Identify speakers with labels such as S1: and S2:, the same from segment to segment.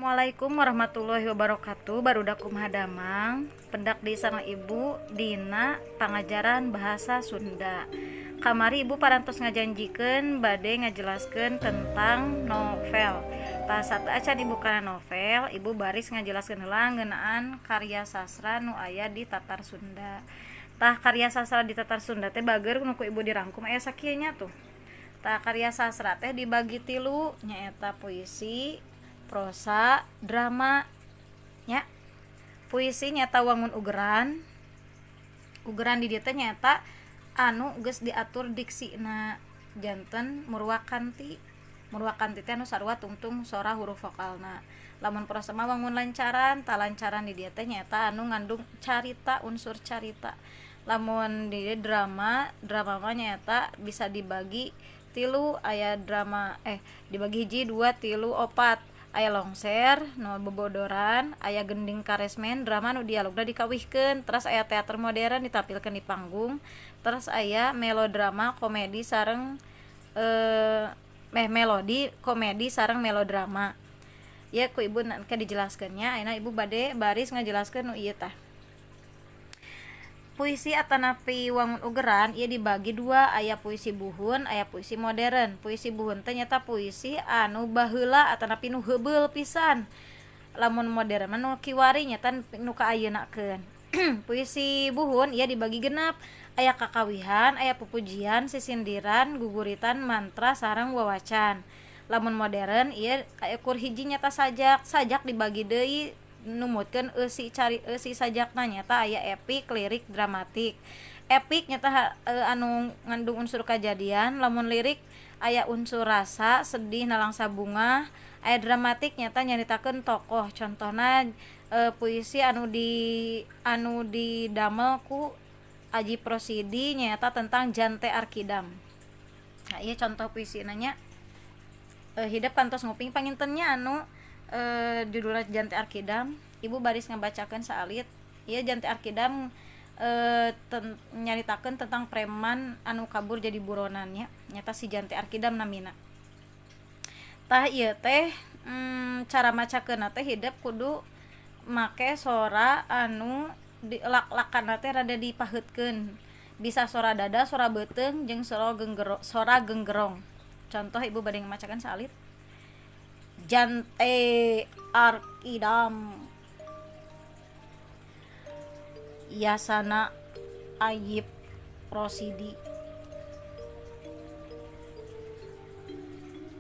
S1: Assalamualaikum warahmatullahi wabarakatuh. Barudak kumaha damang pendak di sareng ibu dina pangajaran bahasa Sunda. Kamari ibu parantos ngajanjikeun bade ngajelaskeun tentang novel. Pas acan ibu kana novel, ibu baris ngajelaskeun heula ngeunaan karya sastra nu aya di Tatar Sunda. Tah karya sastra di Tatar Sunda teh bageur nu ku ibu dirangkum aya sakieu nya tuh. Tah karya sastra teh dibagi tilu nyaeta puisi, prosa, drama nya. Puisi nyata wangun ugeran di dieu teh nyata anu geus diatur diksina janten murwakanti teh anu sarua tungtung sora huruf vokalna. Lamun prosa mah wangun lancaran, talancaran di dieu teh nyata anu ngandung carita, unsur carita. Lamun di drama mah nyata bisa dibagi tilu, aya drama dibagi hiji, dua, tilu, opat. Aya longser nu bobodoran, aya gending karesmen drama nu dialogna dikawihkeun, terus aya teater modern ditampilkeun di panggung, terus aya melodrama komedi sareng melodi komedi sareng melodrama. Ya ku ibu ke dijelaskeunnya, ayeuna ibu bade baris ngajelaskeun nu ieu tah. Puisi atanapi wangun ugeran ieu dibagi dua, aya puisi buhun, aya puisi modern. Puisi buhun teh nyata puisi anu baheula atanapi nu heubeul pisan. Lamun modern mah nu kiwari nyata nu kaayeunakeun. Puisi buhun ieu dibagi genep, aya kakawihan, aya pupujian, sisindiran, guguritan, mantra sareng wawacan. Lamun modern ieu ukur hiji nyata sajak dibagi deui numutkeun eusi sajakna nyata aya epik, lirik, dramatik. Epik nyata anu ngandung unsur kajadian, lamun lirik aya unsur rasa, sedih, nalangsa bunga. Aya dramatik nyata nyaritakeun tokoh. Contohna puisi anu didamel ku Aji Prosidi nyata tentang Jante Arkidam. Nah, ieu contoh puisina nya. Hideap kantos nguping pangintennya anu judulna Jante Arkidam. Ibu baris ngabacakeun saalit. Ieu Jante Arkidam nyaritakeun tentang preman anu kabur jadi buronan nya. Nyata si Jante Arkidam namina. Tah ieu teh cara macakeunna teh hideap kudu make sora anu lak-lakanna teh rada dipaheutkeun. Bisa sora dada, sora beuteung jeung sora genggerong. Contoh ibu bade ngamacakeun saalit. Jante Arkidam Yasana Aji Prosidi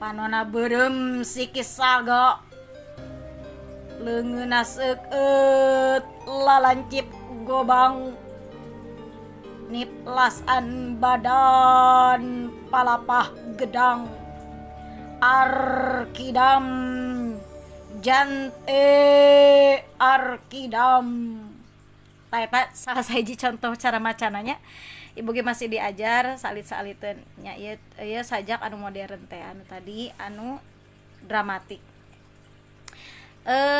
S1: panona beureum sikis saga leungeunna seukeut lalancip gobang niplasan badan palapah gedang Arkidam Jante Arkidam. Eta salah sahiji contoh cara macananya. Ibu ge masih diajar salit-saliteun nya ieu sajak anu modern teh, anu tadi anu dramatik.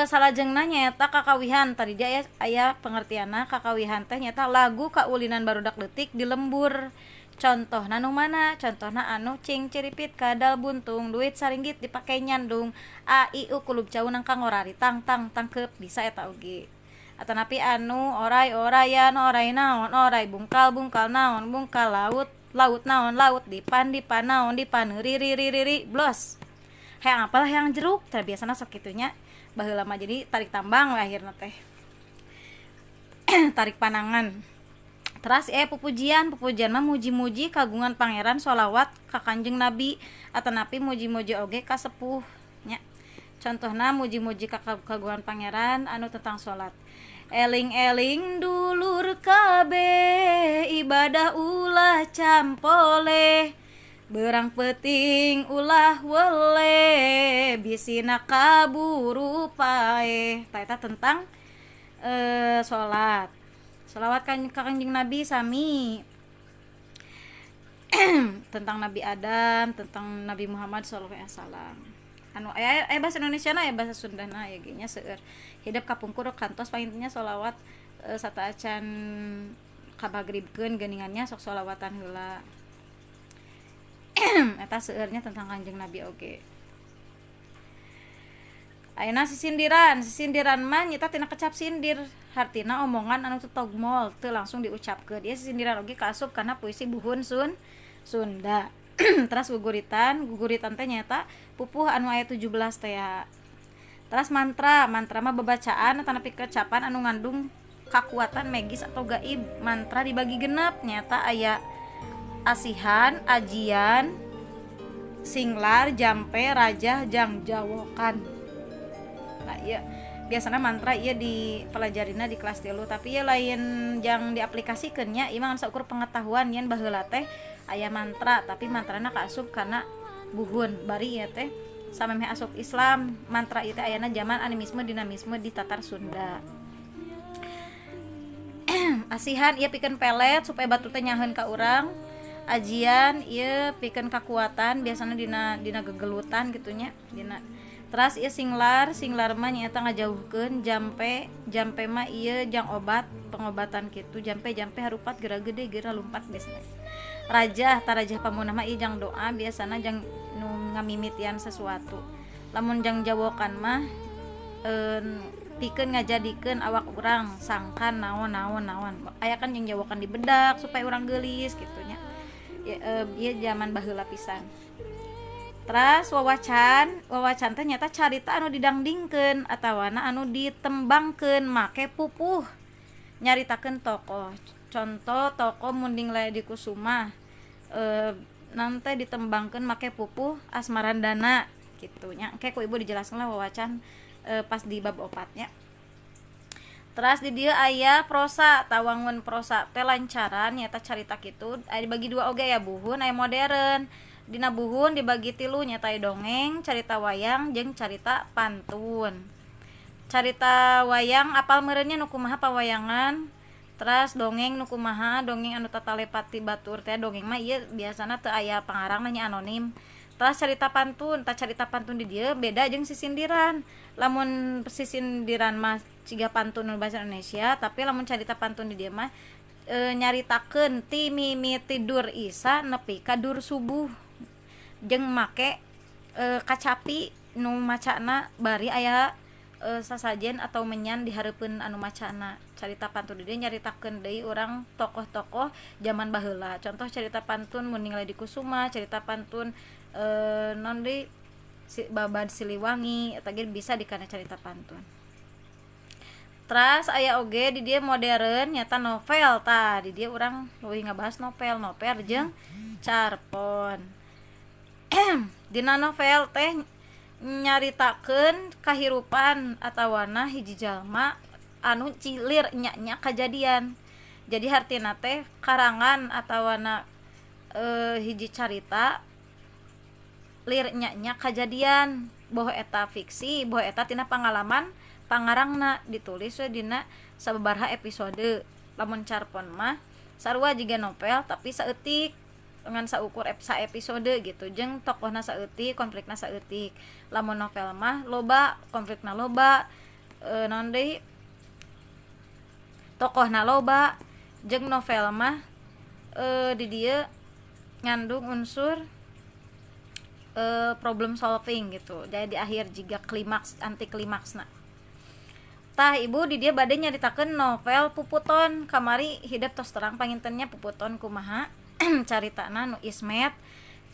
S1: Salajengna nyaeta kakawihan. Tadi dia aya pengertianna kakawihan teh nyaeta lagu kaulinan barudak leutik di lembur. Contohna nu mana? Contohna anu cing ciripit kadal buntung duit saringgit dipake nyandung a i u kulub cau nang kang orari tang tangkep bisa eta oge. Atanapi anu oray-orayan oray naon oray bungkal naon bungkal laut naon laut dipan naon dipan riri blos. Hayang apalah hayang jeruk teh biasana sok kitu nya. Baheula mah jadi tarik tambang we akhirna teh. Tarik panangan. Teras pupujian mah muji-muji kagungan pangeran, sholawat ka Kanjeng Nabi atanapi muji-muji oge ka sepuh nya. Contohna muji-muji ka kagungan pangeran anu tentang salat. Eling-eling dulur kabeh ibadah ulah campole beurang peuting ulah weule bisina kaburu pae. Eta tentang salat. Shalawat ka Kanjeng Nabi sami tentang Nabi Adam, tentang Nabi Muhammad sallallahu alaihi wasallam. Anu aya bahasa Indonesiana aya bahasa Sundana aya ge nya seueur. Hideap kapungkur kantos pangintennya shalawat sataacan kabagribkeun geuningannya sok shalawatan heula. Eta seueurnya tentang Kanjeng Nabi oge. Ayeuna sisindiran mah nyata tina kecap sindir, hartina omongan anu teu togmol teu langsung diucapkeun. Ieu sisindiran oge kaasup kana puisi buhun Sunda. Terus guguritan teh nyata pupuh anu aya 17 teh ya. Terus mantra mah babacaan atau nepi kecapan anu ngandung kakuatan magis atau gaib. Mantra dibagi genep, nyata aya asihan, ajian, singlar, jampe, rajah, jangjawokan. Nah, iya biasanya mantra iya dipelajarina di kelas 3, tapi ya lain yang diaplikasikeunnya ieu mah saukur pengetahuan yen baheula teh aya mantra, tapi mantrana kaasup kana buhun bari ya teh samemeh asup Islam. Mantra itu ayana zaman animisme dinamisme di Tatar Sunda. Asihan ieu pikeun pelet supaya batur teh nyaheun ka urang. Ajian ieu pikeun kakuatan biasana dina gegelutan gitunya dina. Terus ieu singlar mah nyaeta ngajauhkeun. Jampe mah ieu jang obat pengobatan kitu. Jampe harupat geura gede geura lumpat biasana. Rajah pamunah mah ieu jang doa biasana jang nu ngamimitian sesuatu. Lamun jang jawokan mah pikeun ngajadikeun awak urang sangkan naon. Aya kan yang jawokan di bedak supaya urang geulis gitunya. Ieu zaman baheula pisan. Terus wawacan teh nyata carita anu didangdingkeun atawana anu ditembangkeun make pupuh nyaritakeun tokoh. Contoh tokoh Munding Laya Kusuma nanti ditembangkeun make pupuh Asmarandana gitunya. Engke ku ibu dijelaskeun lah wawacan pas di bab 4-nya. Terus di dieu aya prosa, tawangun prosa teh lancaran nyata carita kitu aya dibagi dua oge ya buhun aya modern. Dina buhun dibagi 3 nyata dongeng, carita wayang jeung carita pantun. Carita wayang apal meureunnya nu kumaha pawayangan. Terus dongeng nu kumaha, dongeng anu tatalepati batur teh dongeng mah ieu biasana teu aya pangarangna nya anonim. Terus carita pantun di dieu beda jeung sisindiran. Lamun sisindiran mah ciga pantun nu bahasa Indonesia, tapi lamun carita pantun di dieu mah nyaritakeun ti mimiti dur isa nepi ka dur subuh. Jeung make kacapi nu macana bari aya sasajen atau menyan di hareupeun anu macana. Carita pantun dia nyaritakeun deui urang tokoh-tokoh zaman baheula. Contoh carita pantun Munding Laya Kusuma, carita pantun non deui Babad Siliwangi eta ge bisa dikana carita pantun. Terus aya oge di dieu modern nyata novel tah. Di dieu urang leuwih ngabahas novel jeung carpon. Dina novel teh nyaritakeun kahirupan atawana hiji jalma anu cilir nya kajadian. Jadi hartina teh karangan atawana hiji carita lir nya kajadian, boh eta fiksi, boh eta tina pangalaman pangarangna ditulis we dina sababaraha episode. Lamun carpon mah sarua jiga novel tapi saeutik dengan saukur episode gitu jeung tokohna saeutik, konflikna saeutik. Lamun novel mah loba konflikna loba naon deui tokohna loba jeung novel mah di dieu ngandung unsur problem solving gitu. Jadi di akhir jiga klimaks anti klimaksna. Tah ibu di dia bade nyaritakeun novel Puputon. Kamari hidup tos terang pangintennya Puputon kumaha caritana nu Ismet,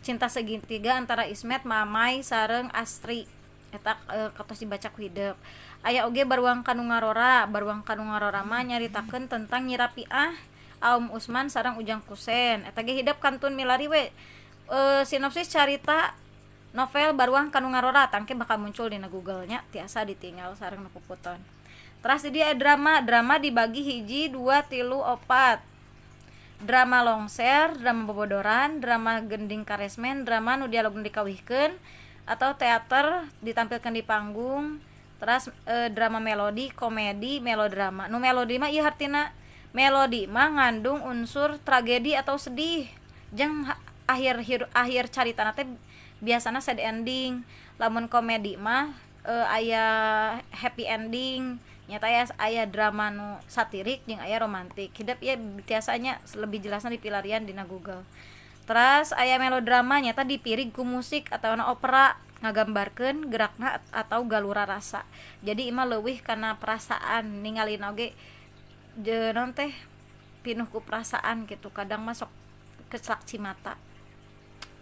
S1: cinta segitiga antara Ismet, Mamay sareng Astri eta katos dibaca ku hidup. Aya oge Baruang Kanu Ngarora mah nyaritakeun tentang Nyi Rapiah, Aum Usman sareng Ujang Kusen. Eta ge hidup kantun milari we sinopsis carita novel Baruang Kanu Ngarora tangke bakal muncul dina Google nya tiasa ditinggal sareng nu Puputon. Terus di dia drama dibagi hiji 2 3 4. Drama longser, drama bobodoran, drama gending karesmen, drama nu dialog nu dikawihkeun atau teater ditampilkan di panggung. Terus drama melodi, komedi, melodrama. Nu melodi mah ieu hartina melodi mah ngandung unsur tragedi atau sedih. Jeung akhir caritana teh biasana sad ending. Lamun komedi mah aya happy ending. Nyata aya drama nu satirik jeung aya romantik. Hidup ieu biasanya lebih jelasna di pilarian dina Google. Terus aya melodrama nyata dipirig ku musik atau opera ngagambarkeun gerakna atau galura rasa. Jadi imah leuwih kana perasaan ningalin oge non teh pinuh ku perasaan gitu, kadang masuk ke saksi mata.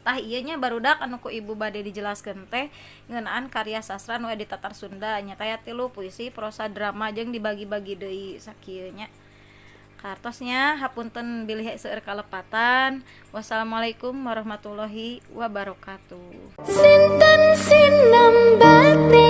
S1: Tah ieu nya barudak anu ku ibu bade dijelaskeun teh ngeunaan karya sastra nu di tatar Sunda nya aya 3 puisi, prosa, drama jeung dibagi-bagi deui sakieu nya. Kartosnya hapunten bilih seueur kalepatan. Wassalamualaikum warahmatullahi wabarakatuh.
S2: Sinten sinam batin